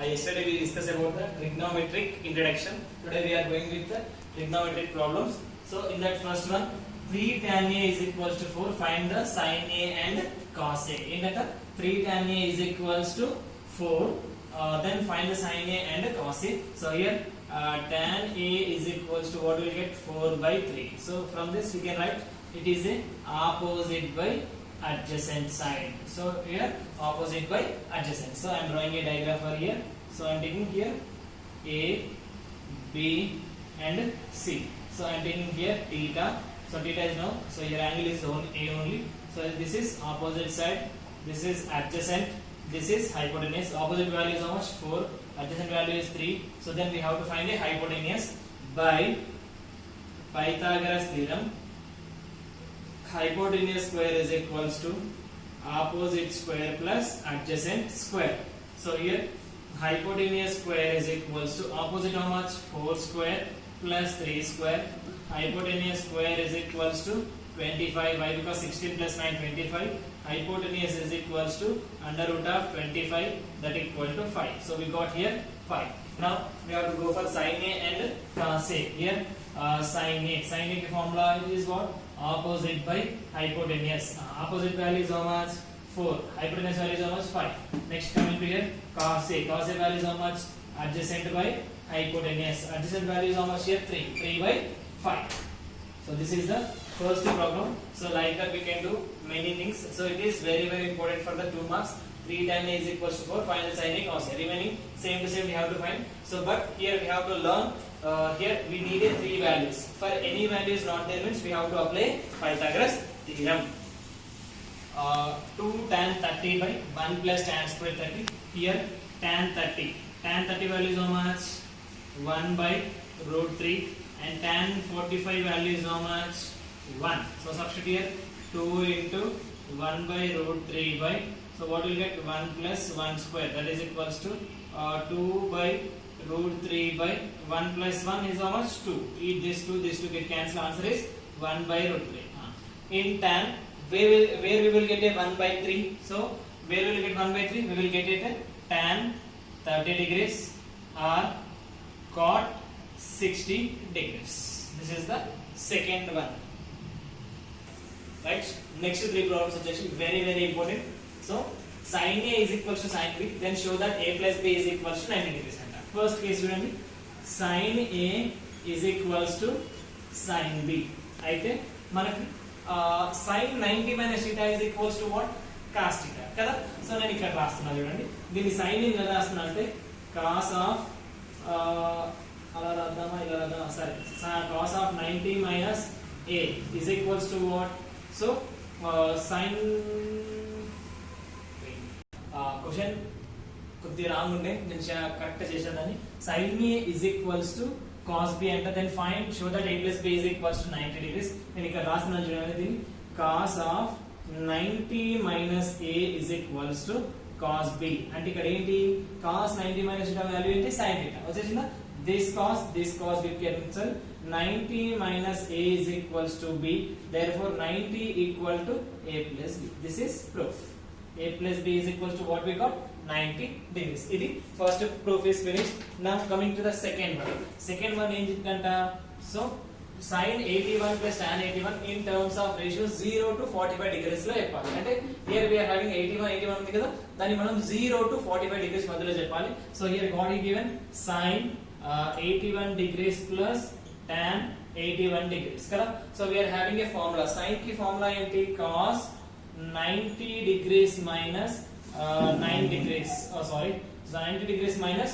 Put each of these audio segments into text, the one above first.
Yesterday we discussed about the trigonometric introduction. Today we are going with the trigonometric problems. So in that first one, 3 tan A is equals to 4. Find the sin A and cos A. In that 3 tan A is equals to 4. Then find the sin A and cos A. So here tan A is equals to what we will get 4 by 3. So from this we can write it is a opposite by adjacent side. So here opposite by adjacent. So I am drawing a diagram for here. So I am taking here A, B and C. So I am taking here theta. So theta is now. So your angle is A only. So this is opposite side. This is adjacent. This is hypotenuse. Opposite value is how much? 4. Adjacent value is 3. So then we have to find a hypotenuse by Pythagoras theorem. Hypotenuse square is equals to opposite square plus adjacent square. So here hypotenuse square is equals to opposite how much? 4 square plus 3 square. Hypotenuse square is equals to 25. Why? Because 16 plus 9 25. Hypotenuse is equals to under root of 25, that equal to 5. So we got here 5. Now we have to go for sin A and cos A. Here sin A formula is what? Opposite by hypotenuse. Opposite value is how much? 4. Hypotenuse value is how much? 5. Next coming to here cos A. Cos A value is how much? Adjacent by hypotenuse. Adjacent value is how much here? 3. 3 by 5. So this is the first problem. So like that we can do many things. So it is very important for the 2 marks. 3 tan A is equals to 4. Find the sin A cos A. Remaining same to same we have to find. So but here we have to learn. Here we needed 3 values. For any values not there means we have to apply Pythagoras theorem. 2 tan 30 by 1 plus tan square 30. Here tan 30. Tan 30 value is how much? 1 by root 3. And tan 45 value is how much? 1. So substitute here 2 into 1 by root 3 by. So what will get? 1 plus 1 square. That is equals to 2 by root 3 by 1 plus 1 is how much? 2. Eat this 2 get cancelled. Answer is 1 by root 3. In tan, where we will get a 1 by 3? So where will we get 1 by 3? We will get it a tan 30 degrees or cot 60 degrees. This is the second one. Right? Next 3 problems are very important. So sin A is equals to sin B. Then show that A plus B is equals to 90 degrees. First case చూడండి, sin A is equals to sin B. అయితే మనకి sin 90 minus theta is equals to what? Cos theta కదా. So నేను ఇక్కడ రాస్తున్నా చూడండి. దీని sin ని ఎలా రాస్తున్నా అంటే cos of అలా రాద్దామా ఇలా రాద్దామా సరే. cos of 90 minus A is equals to what? So sin question కొద్దిగా రాంగ్ ఉండే, నేను కరెక్ట్ చేసేదాన్ని. sin A is equals to cos B అంటే then find show that A plus B is equals to 90 degrees. నేను ఇక్కడ రాస్తున్నాను చూడండి, దీన్ని cos of 90 minus A is equals to cos B అంటే ఇక్కడ ఏంటి? cos 90 minus theta వాల్యూ ఏంటి? sin theta వచ్చేసిందా? this cos will cancel. 90 minus A is equals to B, therefore 90 equal to A plus B. This is proof. A plus B is equals to what we got? 90 degrees. Idi first proof is finished. Now coming to the second one. Second one em cheptanta? So sin 81 plus tan 81 in terms of ratio 0 to 45 degrees lo cheppali. Ante here we are having 81 undi kada, dani manam 0 to 45 degrees madhyalo cheppali. So here God is given sin 81 degrees plus tan 81 degrees kada. So we are having a formula. Sin ki formula enti? Cos 90 degrees minus 9 degrees. Oh sorry, 90 degrees minus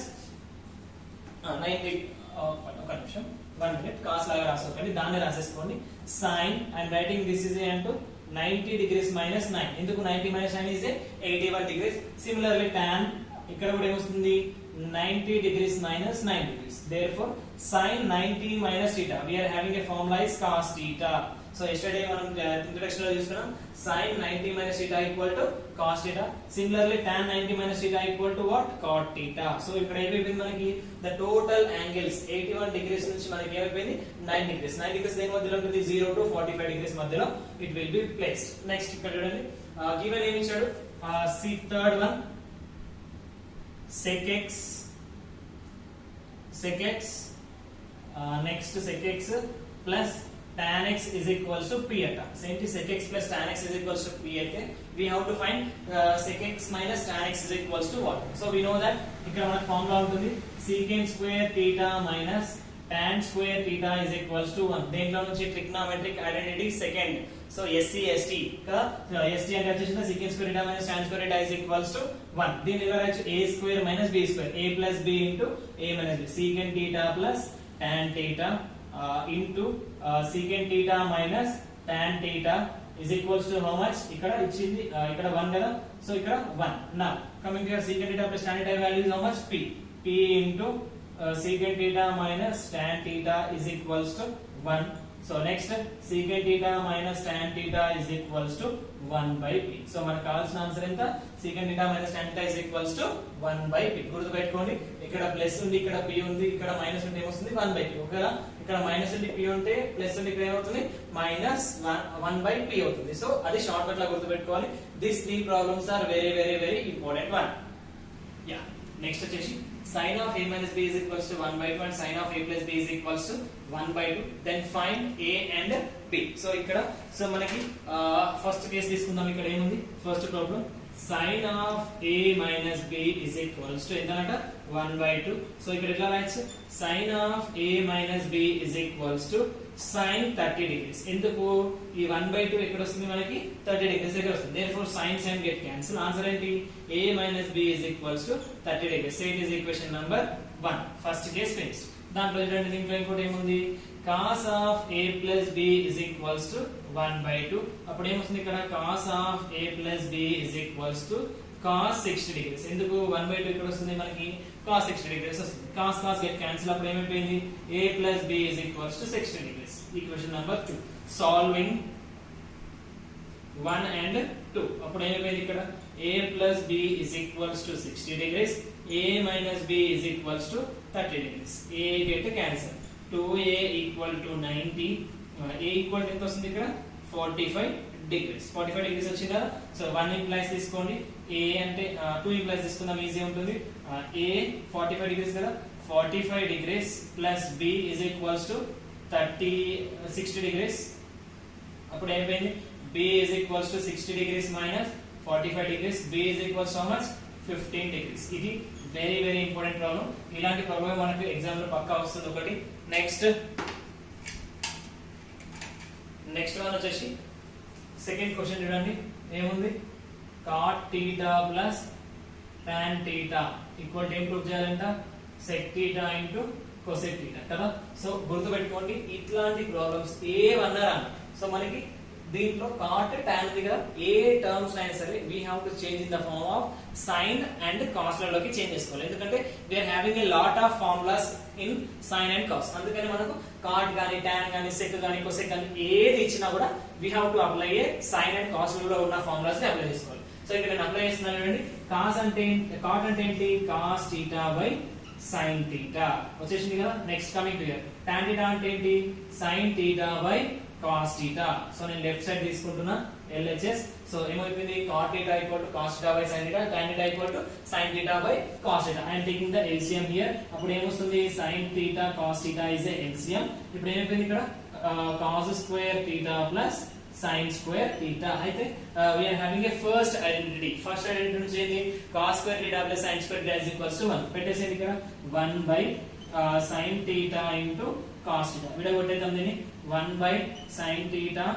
90. ఒక నిమిషం 1 minute. cos లాగా రాసుకోకండి, దాన్ని రాసేసుకోండి. sin and writing this is into 90 degrees minus 9. ఎందుకు 90 minus 9 is 81 degrees. Similarly tan ఇక్కడ కూడా ఏమొస్తుంది? 90 degrees minus 9 degrees. Therefore sin 90 minus theta, we are having a formula is cos theta. So yesterday మనం introduction లో చూస్తున్నాం sin 90 minus theta equal to cos theta. Similarly tan 90 minus theta equal to what? Cot theta. So ఇక్కడ ఏమైపోయింది మనకి? The total angles 81 degrees నుంచి మనకి ఏమైపోయింది? 9 degrees. 9 degrees దేని మధ్యలో ఉంటుంది? 0 to 45 degrees మధ్యలో it will be placed. Next ఇక్కడ చూడండి, given ఏమి ఇచ్చాడు? See third one, sec x sec x next sec x plus tan x is equals to p at same thing sec x plus tan x is equals to p at we have to find sec x minus tan x is equals to what. So we know that ఇక్కడ మనకు formula ఉంటుంది secant square theta minus tan square theta is equals to 1. దేంట్లో నుంచి trigonometric identity second. So SC కదా, ST అంటే వచ్చేసి secant square theta minus tan square theta is equals to 1. దీన్ని ఎలా రాయొచ్చు, a square minus b square, a plus b into a minus b, secant theta plus tan theta into secant theta minus tan theta is equals to how much, ఇక్కడ ఇచ్చింది ఇక్కడ 1 కదా, so ఇక్కడ 1. now coming to your secant theta plus tan theta value is how much, p into secant theta minus tan theta is equals to 1. so next secant theta minus tan theta is equals to 1 by p. so మనకు కావాల్సిన answer ఎంత, secant theta minus tan theta is equals to 1 by p. గుర్తు పెట్టుకోండి, ఇక్కడ plus ఉంది, ఇక్కడ p ఉంది, ఇక్కడ మైనస్ ఉంటే ఏమొస్తుంది 1 by p. ఓకేనా, ఇక్కడ మైనస్ ఉంది p ఉంటే ప్లస్ ఉంది, ఇక్కడ ఏమవుతుంది మైనస్ 1 by p అవుతుంది. సో అది షార్ట్ కట్ లా గుర్తు పెట్టుకోవాలి. This three problems are very very very important one. Yeah next వచ్చేసి sin of a minus b is equals to 1 by 2 and sin of a plus b is equals to 1 by 2. then find a and b. So ఇక్కడ so మనకి first case తీసుకుందాం. ఇక్కడ ఏముంది, first problem sin of a minus b is equals to ఎంతనట 1 by 2. So ఇక్కడ ఎట్లా రాయొచ్చు, sin of a minus b is equals to sin 30 degrees. ఎందుకు ఈ 1 by 2 ఎక్కడ వస్తుంది, మనకి 30 degrees దగ్గర వస్తుంది. therefore sin sin get cancel. Answer ఏంటి, a minus b is equals to 30 degrees. so it is equation number 1. First case finished. దాంట్లో ఏంటంటే దీంట్లో ఇంకోటి ఏముంది, cos of a plus b is equals to 1 by 2. అప్పుడు ఏమొస్తుంది ఇక్కడ, cos of a plus b is equals to cos 60 degrees. ఎందుకు 1 by 2 ఇక్కడ వస్తుంది, మనకి cos 60 degrees వస్తుంది. cos cos get cancel. అప్పుడు ఏమైపోయింది, a plus b is equals to 60 degrees. Equation number 2. Solving 1 and 2. అప్పుడు ఏమైపోయింది ఇక్కడ, a plus b is equals to 60 degrees, a minus b is equals to 30 degrees. a get cancel. 2a equal to 90. a equal to ఎంత వస్తుంది ఇక్కడ, 45 degrees. 45 degrees వచ్చింది కదా. So 1 implies తీసుకోండి, a అంటే 2 ఇంప్లైస్ తీసుకుందాం, ఈజీ ఉంటుంది. a 45 degrees కదా, 45 degrees plus b is equals to 60 degrees. అప్పుడు ఏమైపోయింది, b is equals to 60 degrees minus 45 degrees. b is equals to how much, 15 degrees. ఇది వెరీ వెరీ ఇంపార్టెంట్ ప్రాబ్లం. ఇలాంటి problem మనకు exam లో పక్కా వస్తుంది ఒకటి. నెక్స్ట్ వన్ వచ్చేసి సెకండ్ క్వశ్చన్ చూడండి, ఏముంది, cot theta plus tan theta equal to ఏం ప్రూవ్ చేయాలంట, sec theta into cosec theta కదా. సో గుర్తు పెట్టుకోండి, ఇట్లాంటి ప్రాబ్లమ్స్ ఏవన్నారా, సో మనకి దీంట్లో cot tan ఉంది కదా, ఏ టర్మ్స్ అయినా సరే we have to change in the form of sin and cos లోకి చేంజ్ చేసుకోవాలి. ఎందుకంటే we are having a lot of formulas in sin and cos. అందుకని మనకు cot గాని tan గాని sec గాని cosec గాని ఏది ఇచ్చినా కూడా we have to apply a sin and cos లో ఉన్న ఫార్ములాస్ ని అప్లై చేసుకోవాలి. సో ఇక్కడ నేను అప్లై చేస్తున్నాను చూడండి. cot అంటే ఏంటి, cos theta by sin theta వచ్చేసింది కదా. Next coming to hear, tan theta అంటే ఏంటి, sin theta by cos theta. So నేను లెఫ్ట్ సైడ్ తీసుకుంటున్నా LHS. సో ఏమైపోయింది, cot theta equal to cos theta by sin theta, tan theta equal to sin theta by cos theta. I am taking the LCM here. అప్పుడు ఏమొస్తుంది, sin theta cos theta is a LCM. ఇప్పుడు ఏమైపోయింది ఇక్కడ, cos square theta plus sin square theta. అయితే we are having a first identity. First identity నుంచి ఏంటి, cos square theta plus sin square theta is equals to 1. పెట్టేసేది ఇక్కడ 1 by sin theta into cos theta. విడగొట్టేద్దాం దీన్ని, 1 by sin theta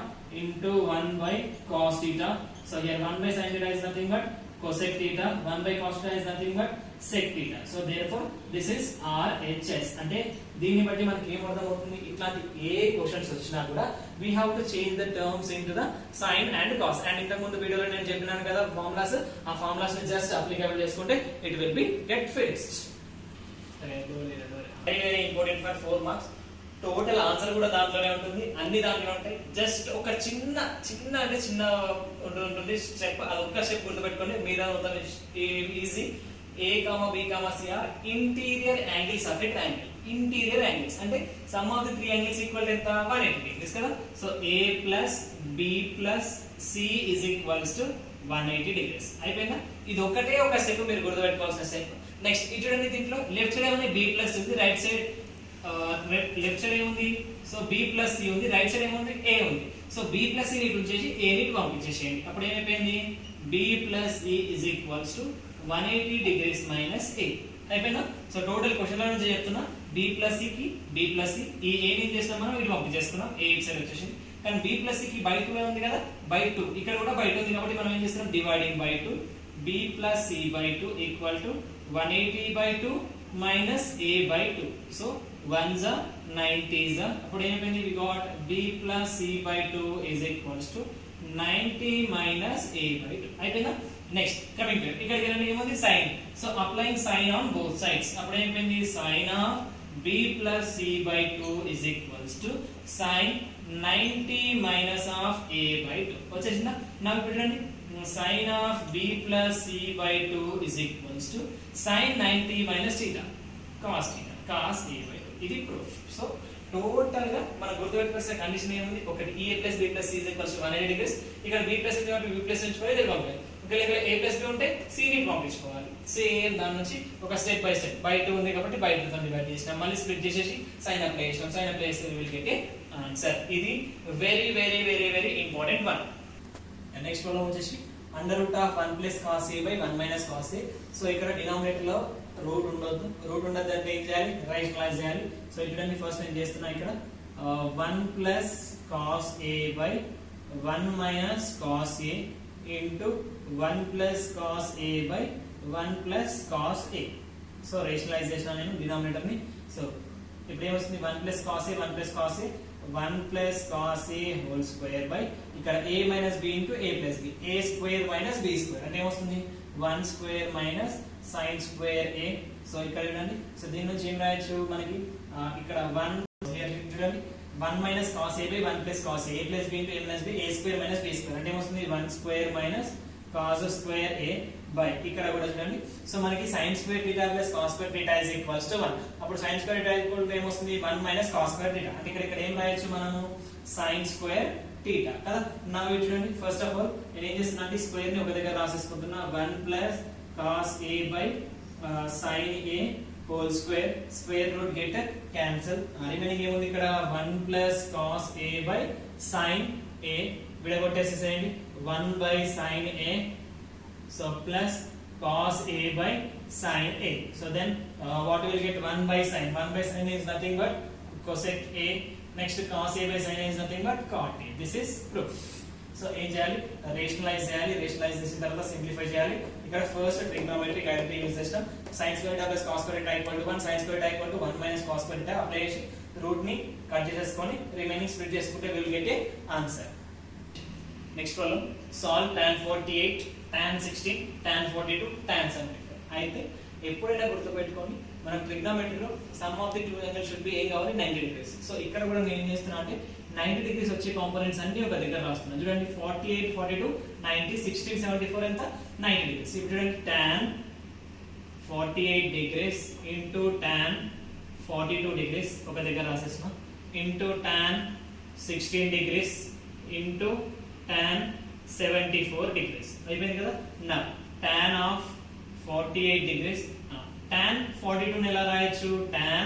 into 1 by cos theta. So here 1 by sin theta is nothing but cosec theta, 1 by cos theta is nothing but sec theta. So therefore this is RHS. అంటే దీన్ని బట్టి మనకి ఏం అర్థం అవుతుంది, ఇట్లాంటి ఏ questions వచ్చినా కూడా we have to change the terms into the sin and cos. And ఇంతకు ముందు వీడియోలో నేను చెప్పినాను కదా ఫార్ములాస్, ఆ ఫార్ములాస్ ని జస్ట్ అప్లికబుల్ చేసుకుంటే it will be get finished. very important for 4 marks. Total answer కూడా దాంట్లోనే ఉంటుంది, అన్ని దాంట్లో ఉంటాయి. జస్ట్ ఒక చిన్న అంటే చిన్న ఉంటుంది స్టెప్, అది ఒక్క స్టెప్ గుర్తుపెట్టుకోండి, మీద మొత్తం easy. a, b, c are interior angles of a triangle. Interior angles అంటే sum of the 3 angles equal to ఎంత, 180 డిగ్రీస్ కదా. So a plus b plus c is equals to 180 degrees. అయిపోయిందా, ఇది ఒకటే ఒక స్టెప్ మీరు గుర్తుపెట్టుకోవాల్సిన స్టెప్. నెక్స్ట్ ఇది చూడండి, దీంట్లో లెఫ్ట్ సైడ్ ఏముంది b ప్లస్ ఉంది, రైట్ సైడ్ లెఫ్ట్ సైడ్ ఏముంది, సో b ప్లస్ c ఉంది, రైట్ సైడ్ ఏముంది a ఉంది. సో b ప్లస్ c ని ఉంచేసి a ని పంపించేసేయండి. అప్పుడు ఏమైపోయింది, b plus e is equals to 180 degrees minus a అయిపోయిందా. సో టోటల్ క్వశ్చన్ లో నుంచి చెప్తున్నా, b ప్లస్ c కి b ప్లస్ c ఈ a ని చేస్తాం మనం, ఇటు పంపించేస్తున్నాం, a ఇటు సైడ్ వచ్చేసి. కానీ b ప్లస్ c కి బై 2 ఉంది కదా, బై 2 ఇక్కడ కూడా బై 2 ఉంది కాబట్టి మనం ఏం చేస్తున్నాం, dividing by 2, b plus c by 2 equal to 180 by 2 minus a by 2. So 1s are 90s are, అప్పుడు ఏమైంది, we got b plus c by 2 is equals to 90 minus a by 2 అయిపోయిందా. నెక్స్ట్ కమింగ్ టు ఇక్కడికి వెళ్ళండి, ఏముంది sin. So applying sin on both sides, అప్పుడు ఏమైంది, sin of b plus c by 2 is equals to sin 90 minus of a by 2 వచ్చేసిందా. నాకు చూడండి, sin of b plus c by 2 is equals to sin 90 minus theta cos theta cos a by 2. ఇది proof. So total గా మనం గుర్తుపెట్టుకోవాల్సిన condition ఏముంది, ఒకటి a plus b plus c is equals to 180 degrees. ఇక్కడ b ప్లస్ ఉంది కాబట్టి b plus ఉంచుకోవాలి, ఇది పంపాలి. ఒకవేళ ఇక్కడ a ప్లస్ b ఉంటే c ని పంపించుకోవాలి. సేమ్ దాని నుంచి ఒక స్టెప్ బై స్టెప్, బై 2 ఉంది కాబట్టి బై 2 తో డివైడ్ చేసినాం, మళ్ళీ స్ప్లిట్ చేసేసి సైన్ అప్లై చేసినాం, సైన్ అప్లై చేస్తే విల్ గెట్ ఏ ఆన్సర్. ఇది very very very very important one. Next problem వచ్చేసి under root of 1 plus cos a by 1 minus cos a. So ఇక్కడ డినామినేటర్ లో రూట్ ఉండొద్దు, రూట్ ఉండద్దు అంటే ఏం చేయాలి, రైషనలైజ్ చేయాలి. సో చూడండి, ఫస్ట్ నేను చేస్తున్నా ఇక్కడ 1 plus cos a by 1 minus cos a into 1 plus cos a by 1 plus cos a. So rationalize చేసిన నేను డినామినేటర్ ని. సో ఇప్పుడు ఏమొస్తుంది, 1 plus cos a 1 plus cos a 1 plus cos a whole square by ఇక్కడ a minus b into a plus b, a square minus b square అంటే ఏమొస్తుంది, 1 square minus sin square a. So ఇక్కడ చూడండి, so దీని నుంచి ఏం రాయొచ్చు మనకి, ఇక్కడ 1 చూడండి, 1 minus cos a by 1 plus cos a plus b into a minus b, a square minus b square అంటే ఏమొస్తుంది, 1 square minus cos square a by ఇక్కడ కూడా చూడండి, సో మనకి sin square θ plus cos square θ is equals to 1. అప్పుడు sin square θ equal to ఏమొస్తుంది, 1 minus cos square θ అంటే ఇక్కడ ఏం రాయొచ్చు మనము, sin స్క్వేర్ θ కదా. నా చూడండి, ఫస్ట్ ఆఫ్ ఆల్ నేను ఏం చేస్తున్నా అంటే స్క్వేర్ ని ఒక దగ్గర రాసేసుకుంటున్నా, 1 plus cos a by sin a whole square, square root get cancel, remaining ఏముంది ఇక్కడ 1 plus cos a by sin a విడగొట్టేసేసేయండి, 1 by sin a, so plus cos a by sin a. So then what we will get, 1 by sin. 1 by sin is nothing but cosec a. Next cos a by sin a is nothing but cot a. This is proof. So ఏం చేయాలి, rationalise చేయాలి, rationalise చేసిన తర్వాత simplify చేయాలి. ఇక్కడ first trigonometric identity use చేస్తాం, sin square θ plus cos square θ equal to 1, sin square θ equal to 1 minus cos square θ apply చేసి root ని కట్ చేసేసుకొని రిమైనింగ్ స్ప్లిట్ చేసుకుంటే will get a answer. Next problem, solve tan 48 tan 16 tan 42 tan 75. అయితే ఎప్పుడైనా గుర్తుపెట్టుకొని మనం ట్రిగ్నోమెట్రీలో sum of the two angles should be ఏం కావాలి, 90 డిగ్రీస్. సో ఇక్కడ కూడా నేను ఏం చేస్తున్నా అంటే 90 డిగ్రీస్ వచ్చే కాంపోనెంట్స్ అన్ని ఒక దగ్గర రాస్తున్నాను. చూడండి 48 42 90 16 74 ఎంత 90 డిగ్రీస్. ఇప్పుడు చూడండి tan 48 degrees into tan 42 degrees ఒక దగ్గర రాసేస్తున్నా, into tan 16 degrees into tan 74 degrees అయిపోయింది కదా. నా tan ఆఫ్ 48 డిగ్రీస్, tan 42 ని ఎలా రాయొచ్చు, tan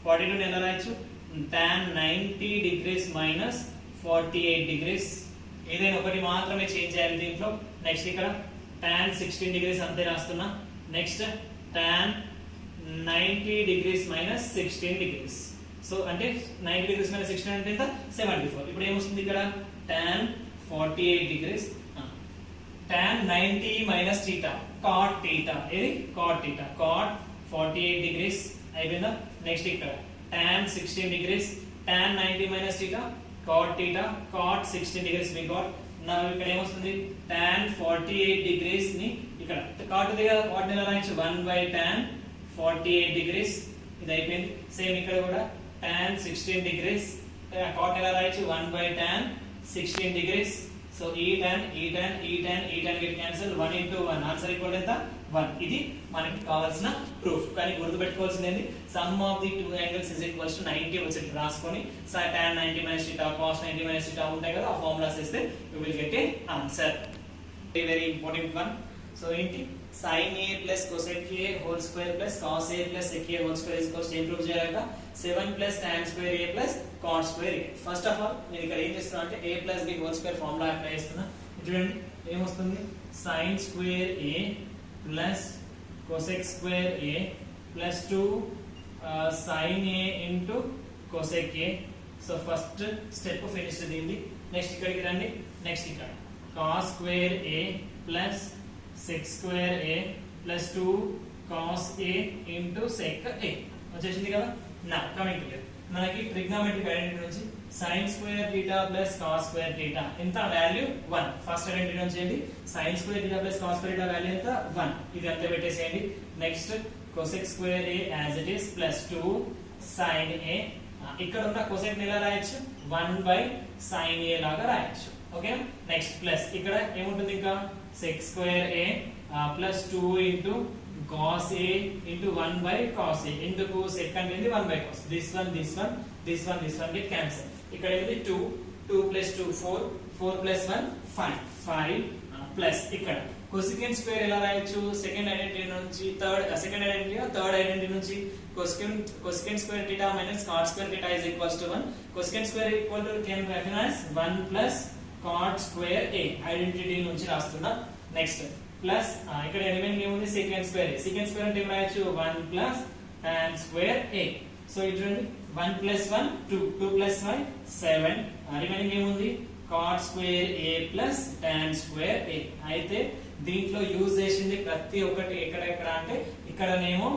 42 ని ఎలా రాయొచ్చు, tan 90 డిగ్రీస్ మైనస్ 48 డిగ్రీస్. ఏదైనా ఒకటి మాత్రమే చేంజ్ చేయాలి దీంట్లో. నెక్స్ట్ ఇక్కడ tan 16 డిగ్రీస్ అంతే రాస్తున్నా. Next tan 90 degrees minus 16 degrees. So అంటే 90 డిగ్రీస్ మైనస్ 16 అంటే ఎంత 74. ఇప్పుడు ఏమొస్తుంది ఇక్కడ tan 48 degrees, tan 90 minus θ cot θ, ఇది cot θ, cot 48 డిగ్రీస్ అయిపోయిందా. నెక్స్ట్ ఇక్కడ tan 16 degrees, tan 90 minus θ cot θ cot 16 degrees we got. నా ఇక్కడ ఏమొస్తుంది tan 48 డిగ్రీస్ ని ఇక్కడ cot ఉంది కదా, cot ని ఎలా రాయొచ్చు 1 బై tan 48 డిగ్రీస్. ఇది అయిపోయింది. సేమ్ ఇక్కడ కూడా tan 16 డిగ్రీస్, cot ని ఎలా రాయొచ్చు 1 బై tan 16 డిగ్రీస్. సో ఈ tan get cancel, 1 into 1 answer equal ఎంత 1. ఇది మనకి కావాల్సిన ప్రూఫ్. కానీ గుర్తుపెట్టుకోవాల్సింది ఏంటి, some of the two angles is equals to 90 వచ్చేది రాసుకొని tan 90 minus θ cos 90 minus θ ఉంటాయి కదా, ఆ ఫార్ములాస్ వేస్తే you will get a answer. Very important one. So ఏంటి sin a plus cosec a whole square plus cos a plus sec a whole square is equals to improve చేయాలంట 7 plus tan square a plus cot square a. First of all నేను ఇక్కడ ఏం చేస్తున్నా అంటే a plus b whole square formula apply చేస్తున్నా. చూడండి ఏమొస్తుంది sin square a plus cosec square a plus 2 sin a into cosec a. So first step finish అయింది. Next ఇక్కడికి రండి. నెక్స్ట్ ఇక్కడ cos square a plus sec square a plus 2 cos a into sec a వచ్చేసింది కదా. నా coming to మనకి trigonometric identity నుంచి sin square theta plus cos square theta ఎంత వాల్యూ 1. ఫస్ట్ ఐడెంటిటీ నుంచి ఏంటి sin square theta plus cos square theta value ఎంత 1. ఇది అంతా పెట్టేసేయండి. Next cosec square a as it is plus 2 sin a. ఇక్కడ ఉన్న cosec ని ఎలా రాయొచ్చు 1 by sin a లాగా రాయొచ్చు. ఓకే నెక్స్ట్ ప్లస్ ఇక్కడ ఏముంటుంది ఇంకా sec square a plus 2 into cos a into 1 by cos a. ఎందుకు sec అంటే 1 by cos. this one get cancel. ఇక్కడ ఏమిటి 2 plus 2 4 plus 1 5 ప్లస్ ఇక్కడ cosecant square ఎలా రాయొచ్చు సెకండ్ ఐడెంటిటీ నుంచి థర్డ్ ఐడెంటిటీ నుంచి cosecant square theta minus cot square theta is equals to 1. cosecant square equal to can be written as 1 plus cot square a identity నుంచి రాస్తున్నా. Next plus ఇక్కడ element ఏముంది secant square అంటే ఏం రాయొచ్చు 1 plus tan square a. So ఇది చూడండి 1 plus 1 2 plus 5 7 remaining ఏముంది cot square a plus tan square a. అయితే దీంట్లో యూజ్ చేసింది ప్రతి ఒక్కటి ఎక్కడ అంటే ఇక్కడనేమో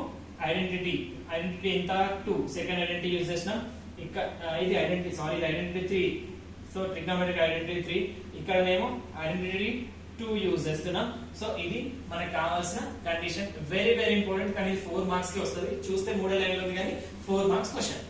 ఐడెంటిటీ ఎంత 2 సెకండ్ ఐడెంటిటీ యూజ్ చేసినాం. ఇక్కడ ఇది ఐడెంటిటీ ఇది ఐడెంటిటీ 3. So trigonometric identity 3. ఇక్కడనేమో ఐడెంటిటీ 2 యూజ్ చేస్తున్నాం. సో ఇది మనకు కావాల్సిన కండిషన్. Very important. కానీ 4 మార్క్స్ కి వస్తుంది. చూస్తే 3 లైన్లు ఉంది కానీ 4 మార్క్స్ క్వశ్చన్.